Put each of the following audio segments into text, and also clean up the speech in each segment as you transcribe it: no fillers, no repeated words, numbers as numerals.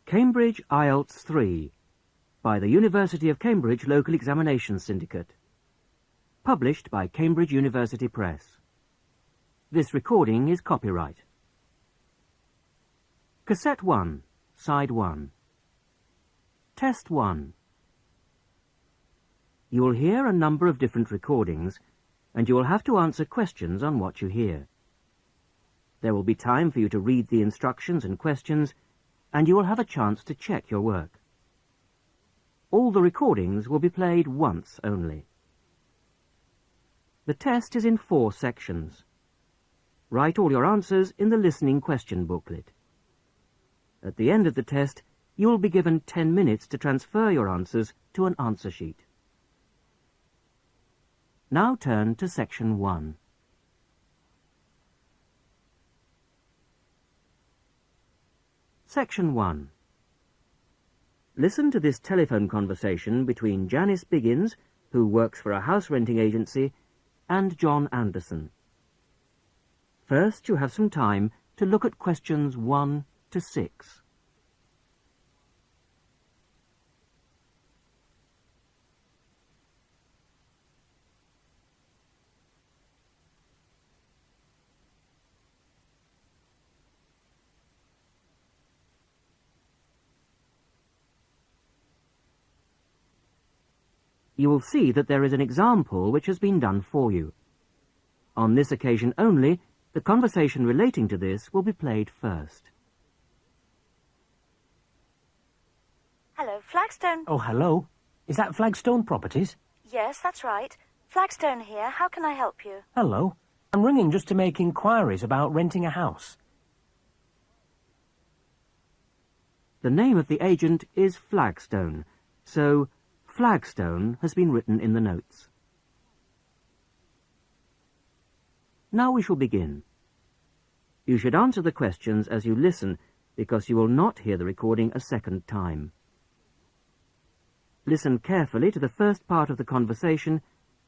Cambridge Ielts 3 by the University of Cambridge Local Examinations Syndicate. Published by Cambridge University Press. This recording is copyright. Cassette 1, Side 1. Test 1. You will hear a number of different recordings, and you will have to answer questions on what you hear. There will be time for you to read the instructions and questions, and you will have a chance to check your work. All the recordings will be played once only. The test is in 4 sections. Write all your answers in the listening question booklet. At the end of the test, you will be given 10 minutes to transfer your answers to an answer sheet. Now turn to Section 1. Section 1. Listen to this telephone conversation between Janice Biggins, who works for a house renting agency, and John Anderson. First, you have some time to look at questions 1 to 6. You will see that there is an example which has been done for you. On this occasion only, the conversation relating to this will be played first. Hello, Flagstone. Oh, hello. Is that Flagstone Properties? Yes, that's right. Flagstone here. How can I help you? Hello. I'm ringing just to make inquiries about renting a house. The name of the agent is Flagstone, so Flagstone has been written in the notes. Now we shall begin. You should answer the questions as you listen, because you will not hear the recording a second time. Listen carefully to the first part of the conversation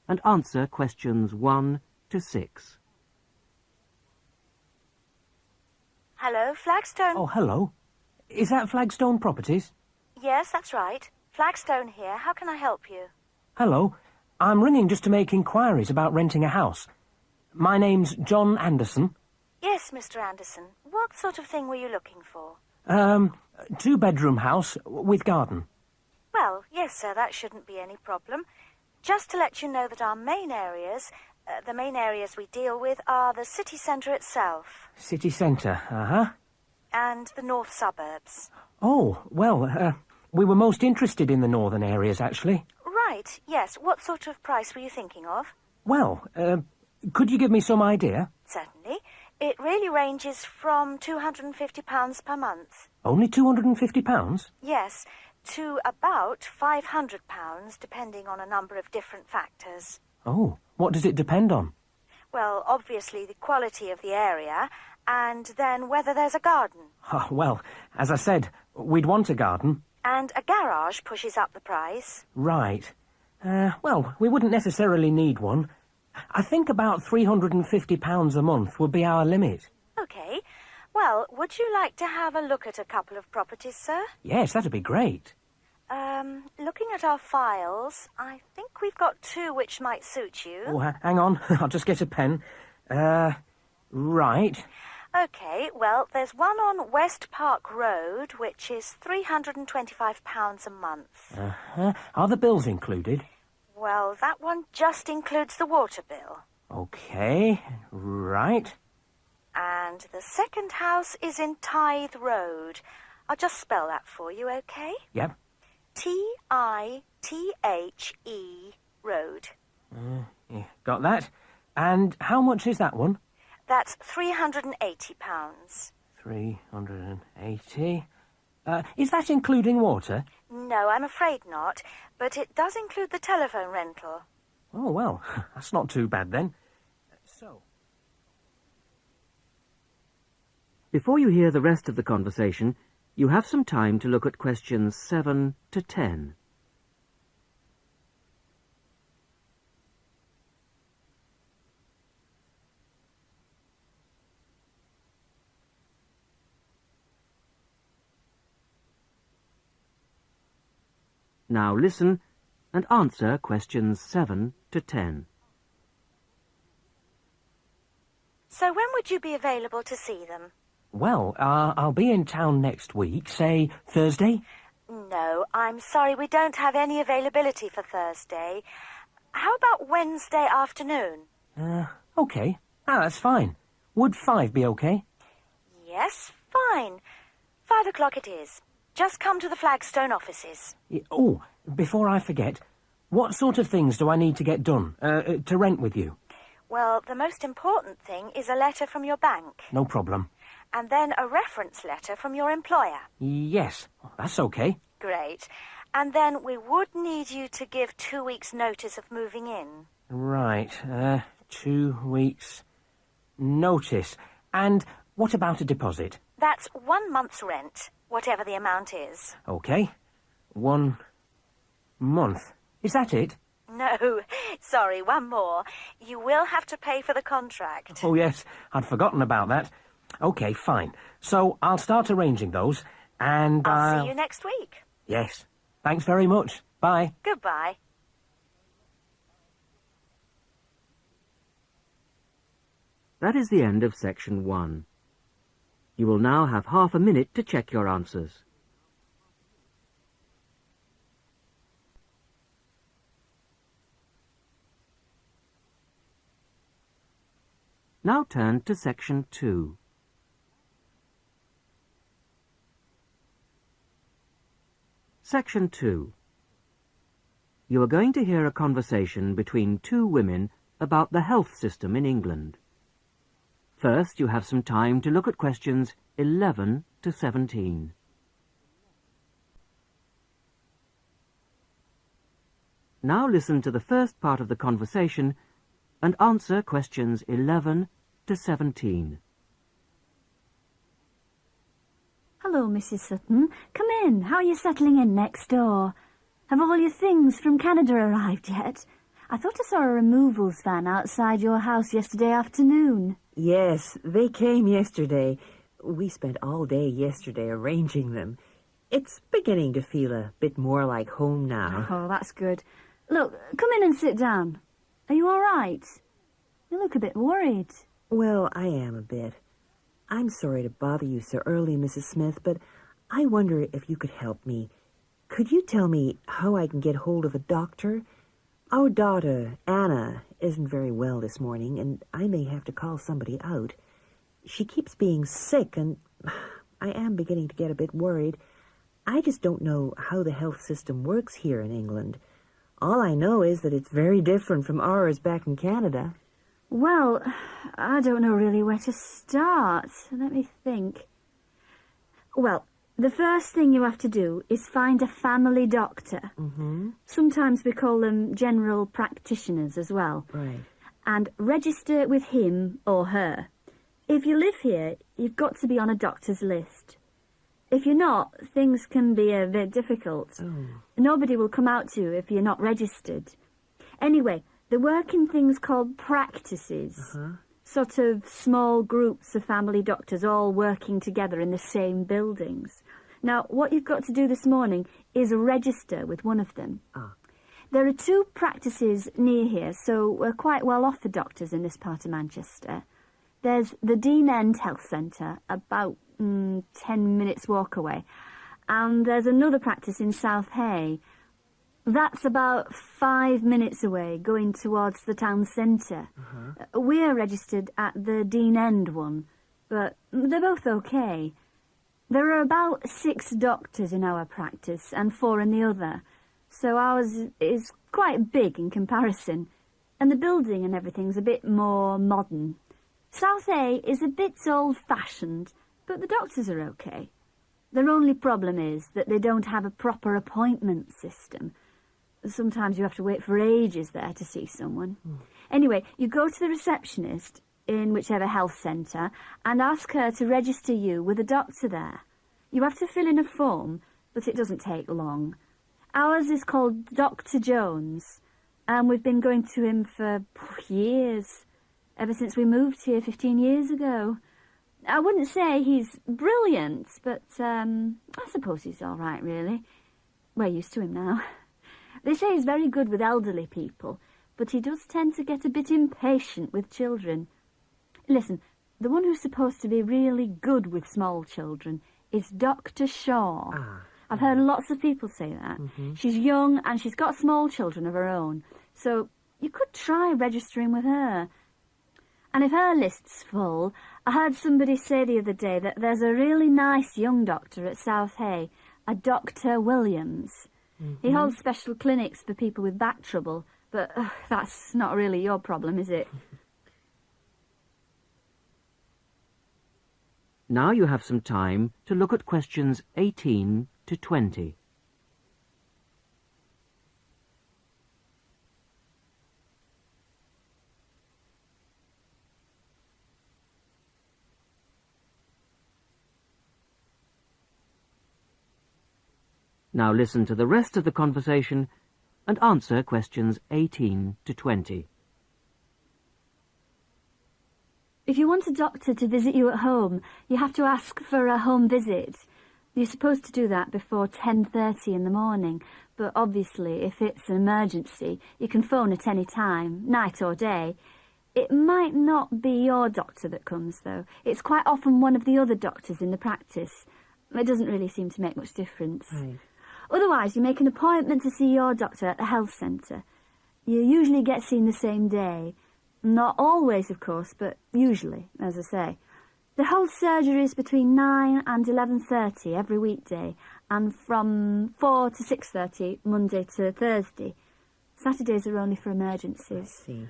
and answer questions 1 to 6. Hello, Flagstone. Oh, hello. Is that Flagstone Properties? Yes, that's right. Flagstone here. How can I help you? Hello. I'm ringing just to make inquiries about renting a house. My name's John Anderson. Yes, Mr. Anderson. What sort of thing were you looking for? 2-bedroom house with garden. Well, yes, sir, that shouldn't be any problem. Just to let you know that our the main areas we deal with are the city centre itself. City centre, And the north suburbs. Oh, well, we were most interested in the northern areas, actually. Right, yes. What sort of price were you thinking of? Well, could you give me some idea? Certainly. It really ranges from £250 per month. Only £250? Yes, to about £500, depending on a number of different factors. Oh, what does it depend on? Well, obviously the quality of the area, and then whether there's a garden. Oh, well, as I said, we'd want a garden. And a garage pushes up the price. Right. Well, we wouldn't necessarily need one. I think about £350 a month would be our limit. OK. Well, would you like to have a look at a couple of properties, sir? Yes, that'd be great. Looking at our files, I think we've got 2 which might suit you. Oh, hang on. I'll just get a pen. Right. OK, well, there's one on West Park Road, which is £325 a month. Are the bills included? Well, that one just includes the water bill. OK, right. And the second house is in Tithe Road. I'll just spell that for you, OK? Yep. Tithe Road. Yeah, got that. And how much is that one? That's £380. 380. Is that including water? No, I'm afraid not. But it does include the telephone rental. Oh, well, that's not too bad then. So. Before you hear the rest of the conversation, you have some time to look at questions 7 to 10. Now listen and answer questions 7 to 10. So when would you be available to see them? Well, I'll be in town next week, say Thursday. No, I'm sorry, we don't have any availability for Thursday. How about Wednesday afternoon? Okay. That's fine. Would 5 be okay? Yes, fine. 5 o'clock it is. Just come to the Flagstone offices. Oh, before I forget, what sort of things do I need to get done, to rent with you? Well, the most important thing is a letter from your bank. No problem. And then a reference letter from your employer. Yes, that's okay. Great. And then we would need you to give 2 weeks' notice of moving in. Right, 2 weeks' notice. And what about a deposit? That's 1 month's rent, whatever the amount is. Okay. 1 month. Is that it? No, sorry, one more. You will have to pay for the contract. Oh, yes, I'd forgotten about that. Okay, fine. So I'll start arranging those, and I'll see you next week. Yes. Thanks very much. Bye. Goodbye. That is the end of section 1. You will now have half a minute to check your answers. Now turn to section 2. Section 2. You are going to hear a conversation between 2 women about the health system in England. First, you have some time to look at questions 11 to 17. Now listen to the first part of the conversation and answer questions 11 to 17. Hello, Mrs. Sutton. Come in. How are you settling in next door? Have all your things from Canada arrived yet? I thought I saw a removals van outside your house yesterday afternoon. Yes, they came yesterday. We spent all day yesterday arranging them. It's beginning to feel a bit more like home now. Oh, that's good. Look, come in and sit down. Are you all right? You look a bit worried. Well, I am a bit. I'm sorry to bother you so early, Mrs. Smith, but I wonder if you could help me. Could you tell me how I can get hold of a doctor? Our daughter, Anna, isn't very well this morning, and I may have to call somebody out. She keeps being sick, and I am beginning to get a bit worried. I just don't know how the health system works here in England. All I know is that it's very different from ours back in Canada. Well, I don't know really where to start. Let me think. Well, the first thing you have to do is find a family doctor. Mm-hmm. Sometimes we call them general practitioners as well. Right. And register with him or her. If you live here, you've got to be on a doctor's list. If you're not, things can be a bit difficult. Oh. Nobody will come out to you if you're not registered. Anyway, they work in things called practices. Uh-huh. Sort of small groups of family doctors all working together in the same buildings. Now, what you've got to do this morning is register with one of them. Ah. There are 2 practices near here, so we're quite well off for doctors in this part of Manchester. There's the Dean End Health Centre, about 10 minutes walk away. And there's another practice in South Hay. That's about 5 minutes away, going towards the town centre. Uh-huh. We're registered at the Dean End one, but they're both okay. There are about 6 doctors in our practice and 4 in the other, so ours is quite big in comparison, and the building and everything's a bit more modern. South A is a bit old-fashioned, but the doctors are okay. Their only problem is that they don't have a proper appointment system. Sometimes you have to wait for ages there to see someone. Anyway, you go to the receptionist in whichever health centre and ask her to register you with a doctor there. You have to fill in a form, but it doesn't take long. Ours is called Dr. Jones, and we've been going to him for years, ever since we moved here 15 years ago. I wouldn't say he's brilliant, but I suppose he's all right, really. We're used to him now. They say he's very good with elderly people, but he does tend to get a bit impatient with children. Listen, the one who's supposed to be really good with small children is Dr. Shaw. I've heard lots of people say that. She's young and she's got small children of her own, so you could try registering with her. And if her list's full, I heard somebody say the other day that there's a really nice young doctor at South Hay, a Dr. Williams. He holds special clinics for people with back trouble, but that's not really your problem, is it? Now you have some time to look at questions 18 to 20. Now listen to the rest of the conversation and answer questions 18 to 20. If you want a doctor to visit you at home, you have to ask for a home visit. You're supposed to do that before 10:30 in the morning, but obviously if it's an emergency, you can phone at any time, night or day. It might not be your doctor that comes, though. It's quite often one of the other doctors in the practice. It doesn't really seem to make much difference. Right. Otherwise, you make an appointment to see your doctor at the health centre. You usually get seen the same day. Not always, of course, but usually, as I say. The whole surgery is between 9 and 11:30 every weekday, and from 4 to 6:30 Monday to Thursday. Saturdays are only for emergencies. I see.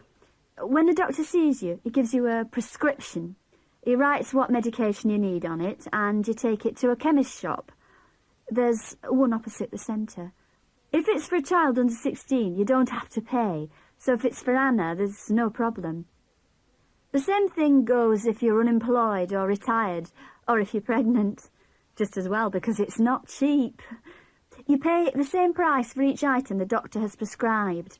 When the doctor sees you, he gives you a prescription. He writes what medication you need on it, and you take it to a chemist shop. There's one opposite the centre. If it's for a child under 16, you don't have to pay. So if it's for Anna, there's no problem. The same thing goes if you're unemployed or retired, or if you're pregnant. Just as well, because it's not cheap. You pay the same price for each item the doctor has prescribed.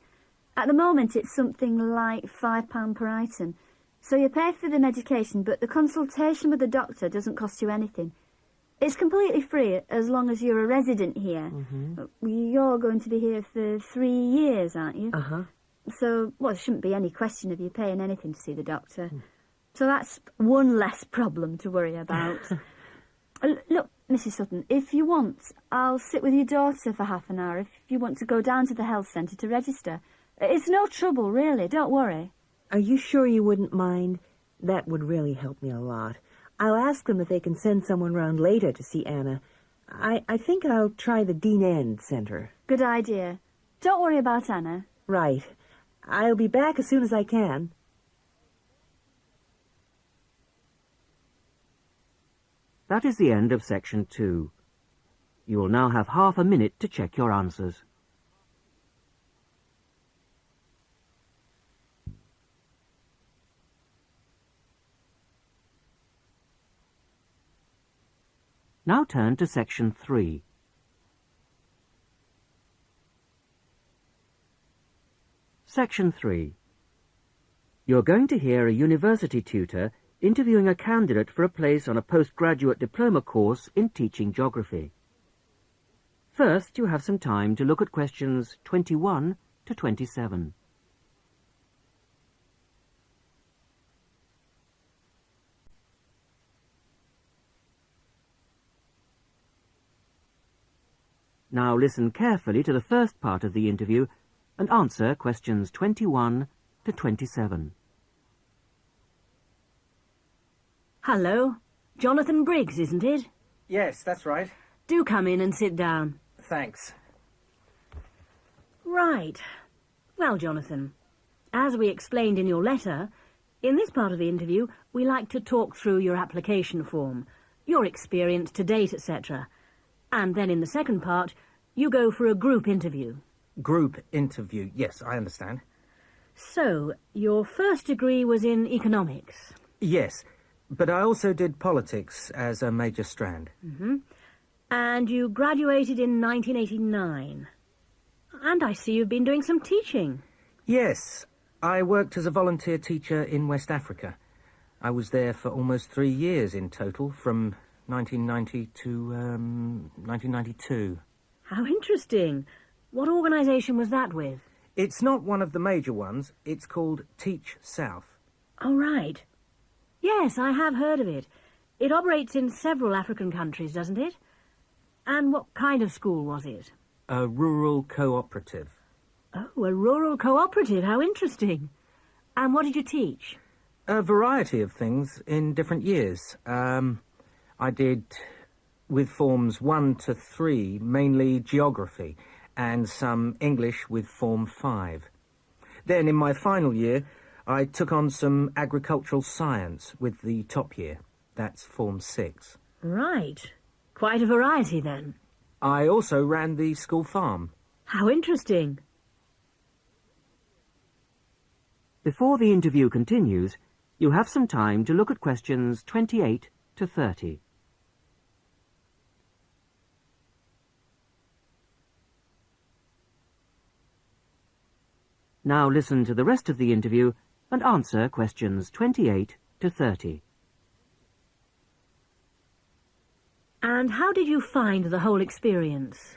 At the moment, it's something like £5 per item. So you pay for the medication, but the consultation with the doctor doesn't cost you anything. It's completely free as long as you're a resident here. You're going to be here for 3 years, aren't you? So, well, there shouldn't be any question of you paying anything to see the doctor. So that's one less problem to worry about. Look, Mrs. Sutton, if you want, I'll sit with your daughter for half an hour if you want to go down to the health centre to register. It's no trouble, really, don't worry. Are you sure you wouldn't mind? That would really help me a lot. I'll ask them if they can send someone round later to see Anna. I think I'll try the Dean End Centre. Good idea. Don't worry about Anna. Right. I'll be back as soon as I can. That is the end of section 2. You will now have half a minute to check your answers. Now turn to section 3. Section 3. You're going to hear a university tutor interviewing a candidate for a place on a postgraduate diploma course in teaching geography. First, you have some time to look at questions 21 to 27. Now listen carefully to the first part of the interview and answer questions 21 to 27. Hello. Jonathan Briggs, isn't it? Yes, that's right. Do come in and sit down. Thanks. Right. Well, Jonathan, as we explained in your letter, in this part of the interview, we like to talk through your application form, your experience to date, etc. And then in the second part, you go for a group interview. Group interview. Yes, I understand. So, your first degree was in economics? Yes, but I also did politics as a major strand. And you graduated in 1989. And I see you've been doing some teaching. Yes, I worked as a volunteer teacher in West Africa. I was there for almost 3 years in total, from 1990 to 1992. How interesting. What organisation was that with? It's not one of the major ones. It's called Teach South. Oh, right. Yes, I have heard of it. It operates in several African countries, doesn't it? And what kind of school was it? A rural cooperative. Oh, a rural cooperative. How interesting. And what did you teach? A variety of things in different years. I did, with forms 1 to 3, mainly geography, and some English with form 5. Then, in my final year, I took on some agricultural science with the top year. That's form 6. Right. Quite a variety, then. I also ran the school farm. How interesting. Before the interview continues, you have some time to look at questions 28 to 30. Now listen to the rest of the interview and answer questions 28 to 30. And how did you find the whole experience?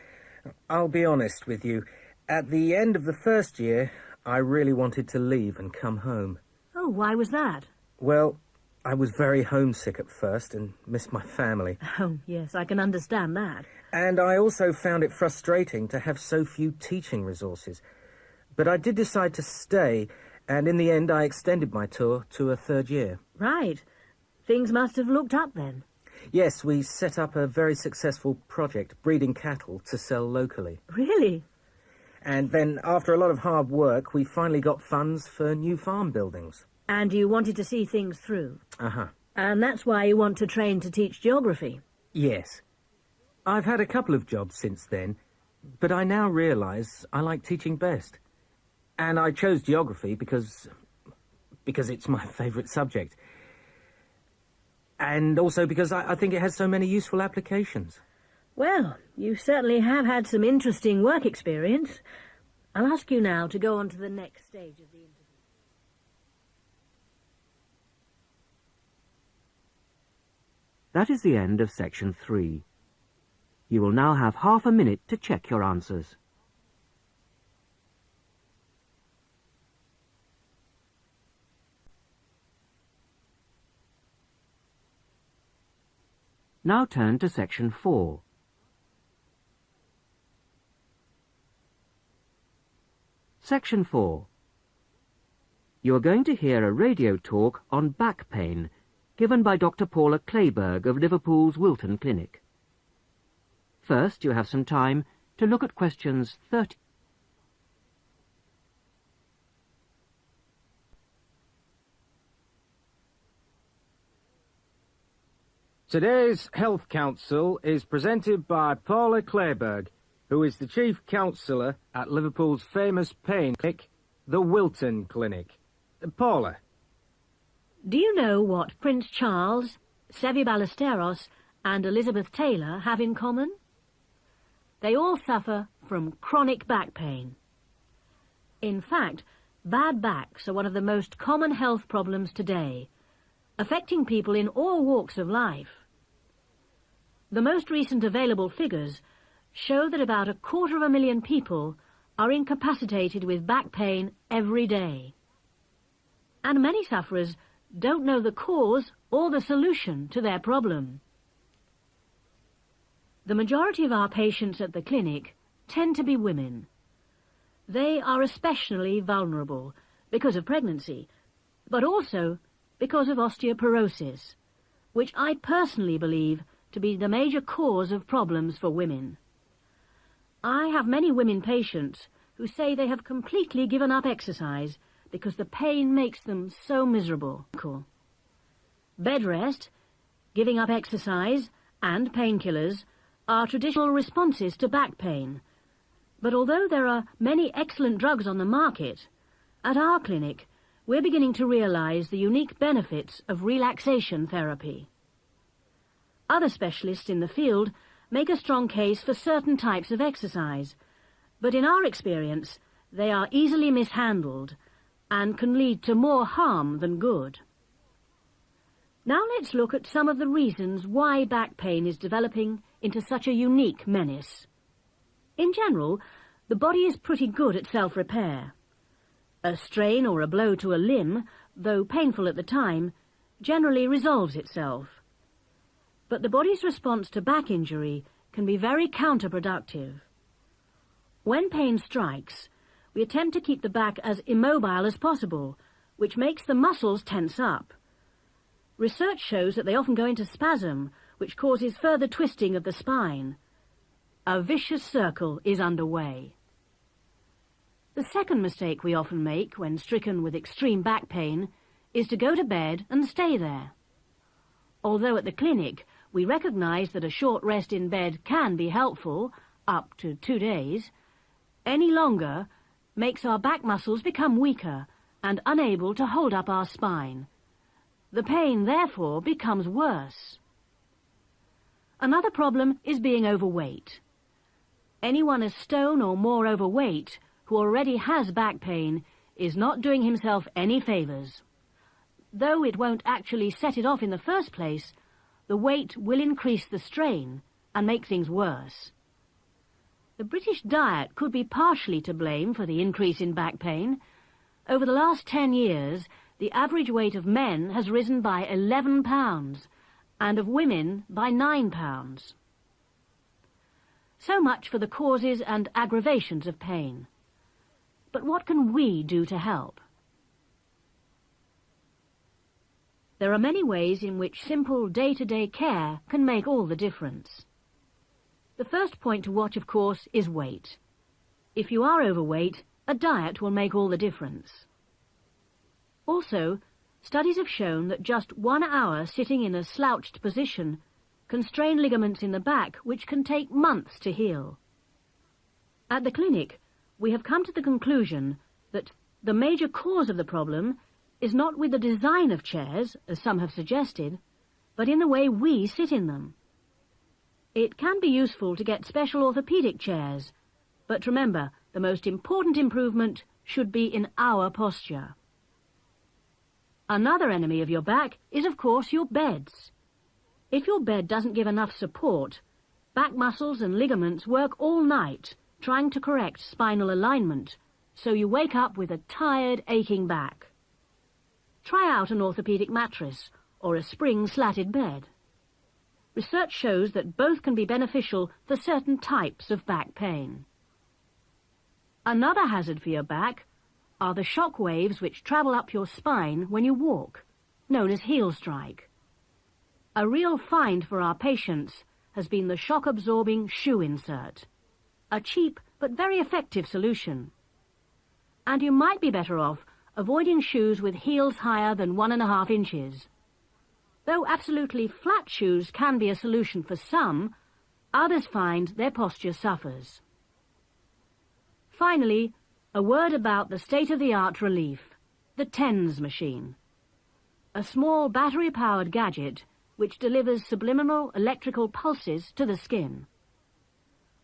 I'll be honest with you. At the end of the first year, I really wanted to leave and come home. Oh, why was that? Well, I was very homesick at first and missed my family. Oh, yes, I can understand that. And I also found it frustrating to have so few teaching resources. But I did decide to stay, and in the end I extended my tour to a third year. Right. Things must have looked up then. Yes, we set up a very successful project, breeding cattle to sell locally. Really? And then, after a lot of hard work, we finally got funds for new farm buildings. And you wanted to see things through? Uh-huh. And that's why you want to train to teach geography? Yes. I've had a couple of jobs since then, but I now realise I like teaching best. And I chose geography because it's my favourite subject. And also because I think it has so many useful applications. Well, you certainly have had some interesting work experience. I'll ask you now to go on to the next stage of the interview. That is the end of section 3. You will now have half a minute to check your answers. Now turn to section 4. Section 4. You are going to hear a radio talk on back pain given by Dr. Paula Clayburgh of Liverpool's Wilton Clinic. First, you have some time to look at questions 30. Today's Health Council is presented by Paula Clayburgh, who is the Chief Counsellor at Liverpool's famous pain clinic, the Wilton Clinic. Paula. Do you know what Prince Charles, Sevi Ballesteros and Elizabeth Taylor have in common? They all suffer from chronic back pain. In fact, bad backs are one of the most common health problems today, affecting people in all walks of life. The most recent available figures show that about 250,000 people are incapacitated with back pain every day. And many sufferers don't know the cause or the solution to their problem. The majority of our patients at the clinic tend to be women. They are especially vulnerable because of pregnancy, but also because of osteoporosis, which I personally believe to be the major cause of problems for women. I have many women patients who say they have completely given up exercise because the pain makes them so miserable. Bed rest, giving up exercise, and painkillers are traditional responses to back pain. But although there are many excellent drugs on the market, at our clinic we're beginning to realise the unique benefits of relaxation therapy. Other specialists in the field make a strong case for certain types of exercise, but in our experience they are easily mishandled and can lead to more harm than good. Now let's look at some of the reasons why back pain is developing into such a unique menace. In general, The body is pretty good at self-repair. A strain or a blow to a limb, though painful at the time, generally resolves itself. But the body's response to back injury can be very counterproductive. When pain strikes, we attempt to keep the back as immobile as possible, which makes the muscles tense up. Research shows that they often go into spasm, which causes further twisting of the spine. A vicious circle is underway. The second mistake we often make when stricken with extreme back pain is to go to bed and stay there. Although at the clinic we recognise that a short rest in bed can be helpful, up to 2 days, any longer makes our back muscles become weaker and unable to hold up our spine. The pain, therefore, becomes worse. Another problem is being overweight. Anyone a stone or more overweight who already has back pain is not doing himself any favours. Though it won't actually set it off in the first place, the weight will increase the strain and make things worse. The British diet could be partially to blame for the increase in back pain. Over the last 10 years, the average weight of men has risen by 11 pounds and of women by 9 pounds. So much for the causes and aggravations of pain. But what can we do to help? There are many ways in which simple day-to-day care can make all the difference. The first point to watch, of course, is weight. If you are overweight, a diet will make all the difference. Also, studies have shown that just 1 hour sitting in a slouched position can strain ligaments in the back which can take months to heal. At the clinic, we have come to the conclusion that the major cause of the problem is not with the design of chairs, as some have suggested, but in the way we sit in them. It can be useful to get special orthopaedic chairs, but remember, the most important improvement should be in our posture. Another enemy of your back is, of course, your beds. If your bed doesn't give enough support, back muscles and ligaments work all night trying to correct spinal alignment, so you wake up with a tired, aching back. Try out an orthopaedic mattress or a spring-slatted bed. Research shows that both can be beneficial for certain types of back pain. Another hazard for your back are the shock waves which travel up your spine when you walk, known as heel strike. A real find for our patients has been the shock-absorbing shoe insert, a cheap but very effective solution. And you might be better off avoiding shoes with heels higher than 1.5 inches. Though absolutely flat shoes can be a solution for some, others find their posture suffers. Finally, a word about the state-of-the-art relief, the TENS machine. A small battery-powered gadget which delivers subliminal electrical pulses to the skin.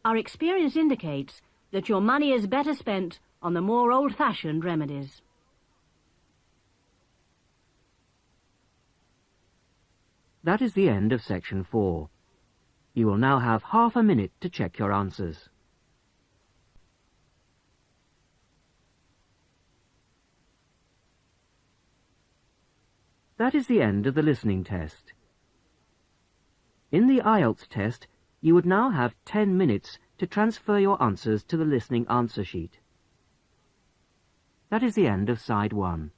Our experience indicates that your money is better spent on the more old-fashioned remedies. That is the end of section 4. You will now have half a minute to check your answers. That is the end of the listening test. In the Ielts test, you would now have 10 minutes to transfer your answers to the listening answer sheet. That is the end of side 1.